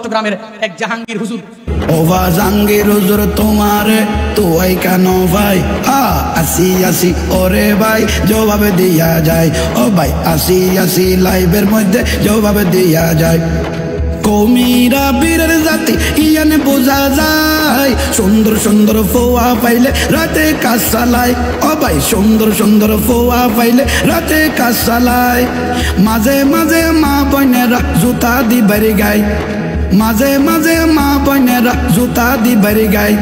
চট্টগ্রামের এক জাহাঙ্গীর হুজুর। ও জাহাঙ্গীর হুজুর তোমারে তুই কেন ভাই আসি আসি ওরে ভাই জবাব দিয়া যায়, ও ভাই আসি আসি লাইভের মধ্যে জবাব দিয়া যায়। কৌমিরা বীরের জাতি ইয়ানে বোঝা যায়, সুন্দর সুন্দর ফোয়া পাইলে রাতে কাজ চালায়, ও ভাই সুন্দর সুন্দর ফোয়া পাইলে রাতে কাজ চালায়। মাঝে মাঝে মা বোনেরা জুতা দি বাড়ি গায়, মাঝে মাঝে মা বোনেরা জুতা দি বাড়ি গায়।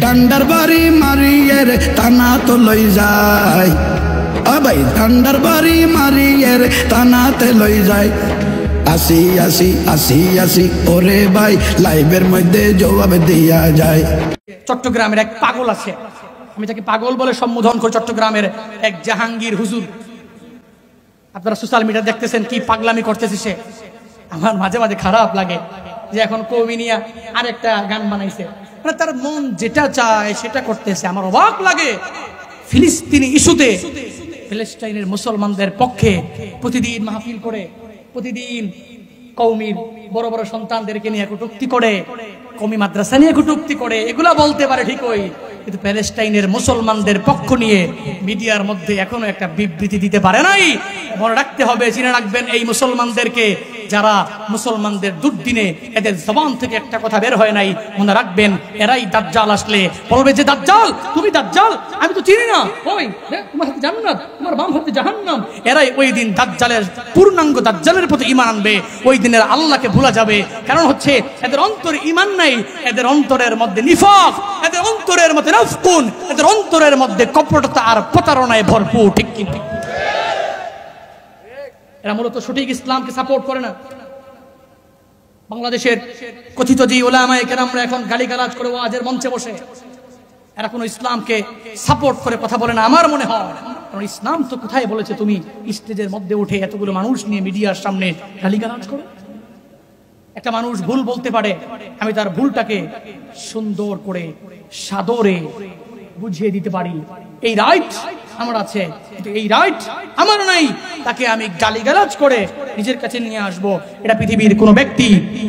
ডান্ডার বাড়ি মারিয়ে রে টানা তো লই যায়, ও ভাই ডান্ডার বাড়ি মারিয়ে রে টানাতে লই যায়। আসি আসি আসি আসি ওরে ভাই লাইভের মধ্যে জবাব দিয়া যায়। চট্টগ্রামের এক পাগল আছে, আমি তাকে পাগল বলে সম্বোধন করি, চট্টগ্রামের এক জাহাঙ্গীর হুজুর। আপনারা সোশ্যাল মিডিয়া দেখতেছেন কি পাগলামি করতেছে সে। আমার মাঝে মাঝে খারাপ লাগে যে এখন কৌমিনিয়া আরেকটা গান বানাইছে, মানে তার মন যেটা চায় সেটা করতেছে। আমার অবাক লাগে ফিলিস্তিনি ইস্যুতে ফিলিস্তিনের মুসলমানদের পক্ষে প্রতিদিন মাহফিল করে, প্রতিদিন কওমির বড় বড় সন্তানদেরকে নিয়ে কটূক্তি করে, কওমি মাদ্রাসা নিয়ে কটূক্তি করে, এগুলা বলতে পারে ঠিকই, কিন্তু প্যালেস্টাইনের মুসলমানদের পক্ষ নিয়ে মিডিয়ার মধ্যে এখনো একটা বিবৃতি দিতে পারে নাই। মনে রাখতে হবে, চিনে রাখবেন এই মুসলমানদেরকে, যারা মুসলমানদের দুর্দিনে এদের জবান থেকে একটা কথা বের হয় নাই, মনে রাখবেন এরাই দাজ্জাল আসলে বলবে যে দাজ্জাল তুমি দাজ্জাল, আমি তো চিনি না, ওই তোমার হাতে জান্নাত তোমার বাম হাতে জাহান্নাম। এরাই ওই দিন দাজ্জালের পূর্ণাঙ্গ দাজ্জালের প্রতি ঈমান আনবে, ওই দিনের আল্লাহকে ভুলা যাবে। কারণ হচ্ছে এদের অন্তরে ঈমান নাই, এদের অন্তরের মধ্যে নিফাক, এদের অন্তরের মধ্যে নাফকুন, এদের অন্তরের মধ্যে কপটতা আর প্রতারণায় ভরপুর। ঠিক কি? এরা মূলত সঠিক ইসলামকে সাপোর্ট করে না। বাংলাদেশের কথিত যে উলামায়ে কেরামরা এখন গালিগালাজ করে ওয়াজের মঞ্চে বসে, এরা কোনো ইসলামকে সাপোর্ট করে কথা বলে না আমার মনে হয়। কারণ ইসলাম তো কোথায় বলেছে তুমি স্টেজের মধ্যে উঠে এতগুলো মানুষ নিয়ে মিডিয়ার সামনে গালিগালাজ করো? একটা মানুষ ভুল বলতে পারে, আমি তার ভুলটাকে সুন্দর করে সাদরে বুঝিয়ে দিতে পারি, এই রাইট আমার আছে, কিন্তু এই রাইট আমার নাই তাকে আমি গালিগালাজ করে নিজের কাছে নিয়ে আসবো, এটা পৃথিবীর কোনো ব্যক্তি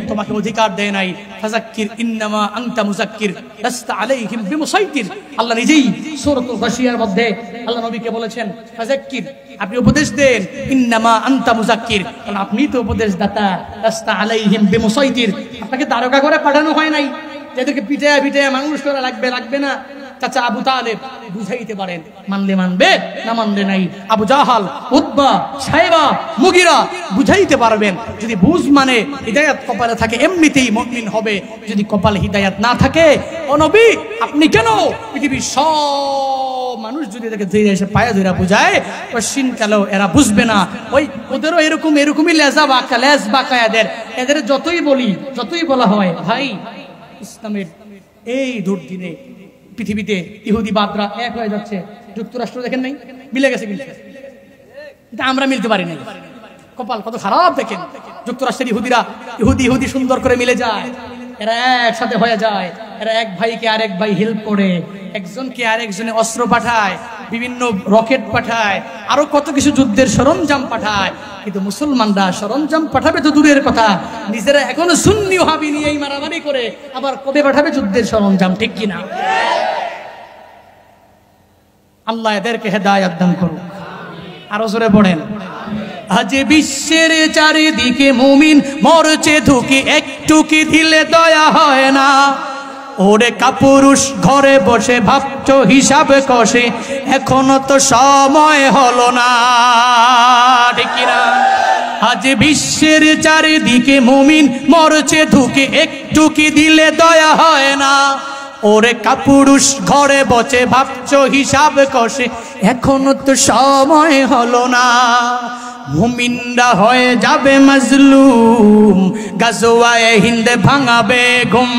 তোমাকে অধিকার দেয় নাই। ফাযাক্কির ইন্নামা আনতা মুযাক্কির লাস্তা আলাইহিম বিমুসাইতির। আল্লাহ নিজেই সূরাতুল গাশিয়ার মধ্যে আল্লাহ নবীকে বলেছেন ফাযাক্কির, আপনি উপদেশ দেন, ইন্নামা আনতা মুযাক্কির, কারণ আপনি তো উপদেশদাতা, লাস্তা আলাইহিম বিমুসাইতির। আপনাকে তারকা করে পাঠানো হয় নাই যাদেরকে পিটায়া পিটায়া মানুষ করা লাগবে না। চাচা আবু তালেব বুঝাইতে পারেন, মানলে মানবে না মানলে নাই। আবু জাহাল, উতবা, সাইবা, মুগিরা বুঝাইতে পারবেন। যদি বুঝ মানে হিদায়াত কপালে থাকে এমনিতেই মুমিন হবে, যদি কপালে হিদায়াত না থাকে, ও নবী আপনি কেন পৃথিবীর সব মানুষ যদি এদেরকে ধীরে এসে পায়ে ধরে বুঝায়, কোশ্চিন কালেও এরা বুঝবে না। ওই ওদেরও এরকমই লেজা বাঁকা, লেজ বাঁকা এদের যতই বলি, যতই বলা হয় ভাই ইসলামের এই দুর্দিনে পৃথিবীতে ইহুদি বাদরা এক হয়ে যাচ্ছে। যুক্তরাষ্ট্র দেখেন নাই, মিলে গেছে, কিন্তু আমরা মিলতে পারি নাই। কপাল কত খারাপ দেখেন। যুক্তরাষ্ট্রের ইহুদি সুন্দর করে মিলে যায়, এরা একসাথে হয়ে যায়, এরা এক ভাইকে আরেক ভাই হেল্প করে, একজনকে আরেকজনে অস্ত্র পাঠায়, বিভিন্ন রকেট পাঠায়, আরো কত কিছু যুদ্ধের সরঞ্জাম পাঠায়। কিন্তু মুসলমানরা সরঞ্জাম পাঠাবে তো দূরের কথা, নিজেরা এখনো সুন্নি ওয়াহাবি নিয়েই মারামারি করে, আবার কবে পাঠাবে যুদ্ধের সরঞ্জাম? ঠিক কিনা? আল্লাহ এদেরকে হেদায়েত দান করুক। আরো জোরে পড়েন। আজ বিশ্বের চারিদিকে মুমিন মরছে ধুকে, একটু কি দিলে দয়া হয় না? ওরে কাপুরুষ ঘরে বসে ভাবছো হিসাব কষে, এখনো তো সময় হলো না। ঠিক কিনা? আজ বিশ্বের চারিদিকে মুমিন মরছে ধুকে, একটু কি দিলে দয়া হয় না? ওরে কাপুরুষ ঘরে বসে ভাবছো হিসাব কষে, এখনো তো সময় হলো না। মুমিনরা হয়ে যাবে মাজলুম, গাজওয়ায়ে হিন্দে ভাঙাবে ঘুম।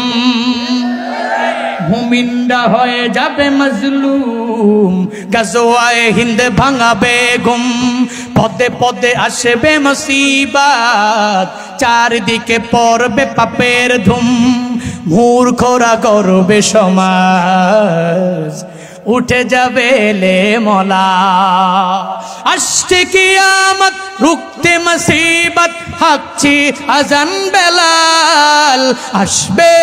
মুমিনরা হয়ে যাবে মাজলুম, গাজওয়ায়ে হিন্দে ভাঙাবে ঘুম। পদে পদে আসবে মুসিবত, চারদিকে পড়বে পাপের ধুম। মূর্খরা করবে সমাজ, উঠে যাবে এলে মলা। আসছে কিয়ামত রুখতে মুসিবত, হাঁকছি আজান বেলাল। আসবে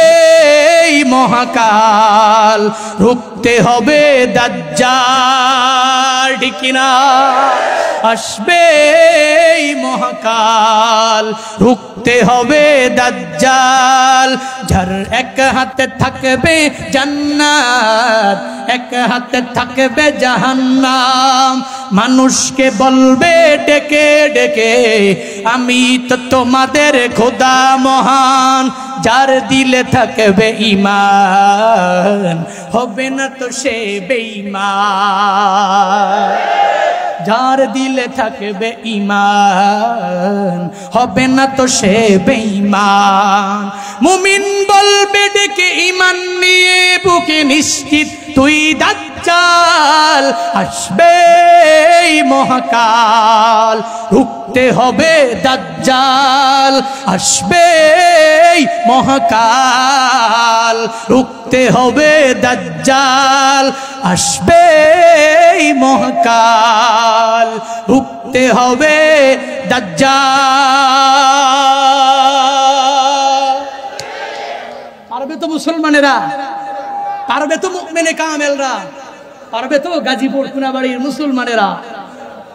মহাকাল, রুখতে হবে দাজ্জাল, ঠিক কিনা? আসবে মহাকাল, রুখতে হবে দাজ্জাল। যার এক হাতে থাকবে জান্নাত, এক হাতে থাকবে জাহান্নাম। মানুষকে বলবে ডেকে ডেকে, আমি তো তোমাদের খোদা মহান। যার দিলে থাকবে ঈমান, হবে না তো সে বেঈমান। যার দিলে থাকবে ঈমান, হবে না তো সে বেঈমান। মুমিন বলবে ডেকে ঈমান নিয়ে বুকে নিশ্চিত, তুই দাজ্জাল। আসবে মহাকাল, রুখতে হবে দাজ্জাল। আসবে মহাকাল, রুখতে হবে দাজ্জাল। আসবে মহাকাল, রুখতে হবে দাজ্জাল। পারবে তো মুসলমানেরা? পারবে তো মুমিনে কামেলরা? পারবে তো গাজীপুর কোনাবাড়ির মুসলমানেরা?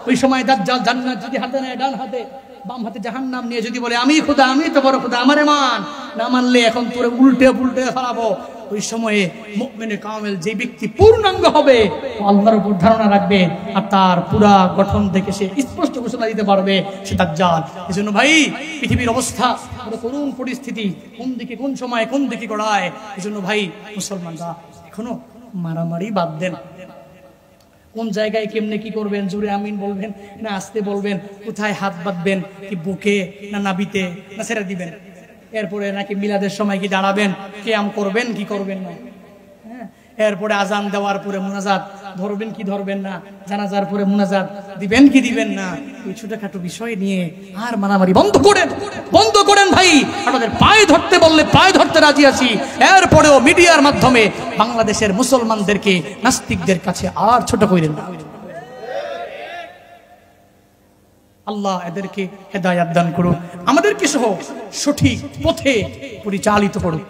ওই সময় দাজ্জাল জান্নাত যদি হাতে নেয়, ডান হাতে বাম হাতে জাহান্নাম নিয়ে যদি বলে আমি খোদা, আমি তো বড় খোদা, আমারে মান, না মানলে এখন তোরে উল্টে পুল্টে ফেলাবো। ওই সময়ে মুমিনে কামেল যে ব্যক্তি পূর্ণাঙ্গ হবে, আল্লাহর উপর ধারণা রাখবে, আর তার পুরা গঠন থেকে সে স্পষ্ট ঘোষণা দিতে পারবে সে দাজ্জাল। এজন্য ভাই, পৃথিবীর অবস্থা বড় করুণ পরিস্থিতি, কোন দিকে কোন সময় কোন দিকে গড়ায়। এজন্য ভাই মুসলমানরা এখনো মারামারি বাদ দেন। কোন জায়গায় কেমনে কি করবেন, জোরে আমিন বলবেন না আস্তে বলবেন, কোথায় হাত বাঁধবেন, কি বুকে না নাবিতে না ছেড়ে দিবেন, এরপরে নাকি মিলাদের সময় কি দাঁড়াবেন, কিয়াম করবেন কি করবেন না, হ্যাঁ, এরপরে আজান দেওয়ার পরে মুনাজাত ধরবেন কি ধরবেন না, জানাজার পরে মুনাজাত দিবেন কি দিবেন না, এই ছোটখাটো বিষয় নিয়ে আর মারামারি বন্ধ করেন, বন্ধ করেন ভাই। আমাদের পায়ে ধরতে বললে পায়ে ধরতে রাজি আছি। এরপরেও মিডিয়ার মাধ্যমে বাংলাদেশের মুসলমানদেরকে নাস্তিকদের কাছে আর ছোট করেন না। আল্লাহ এদেরকে হেদায়াত দান করুন, আমাদেরকে সহ সঠিক পথে পরিচালিত করুক।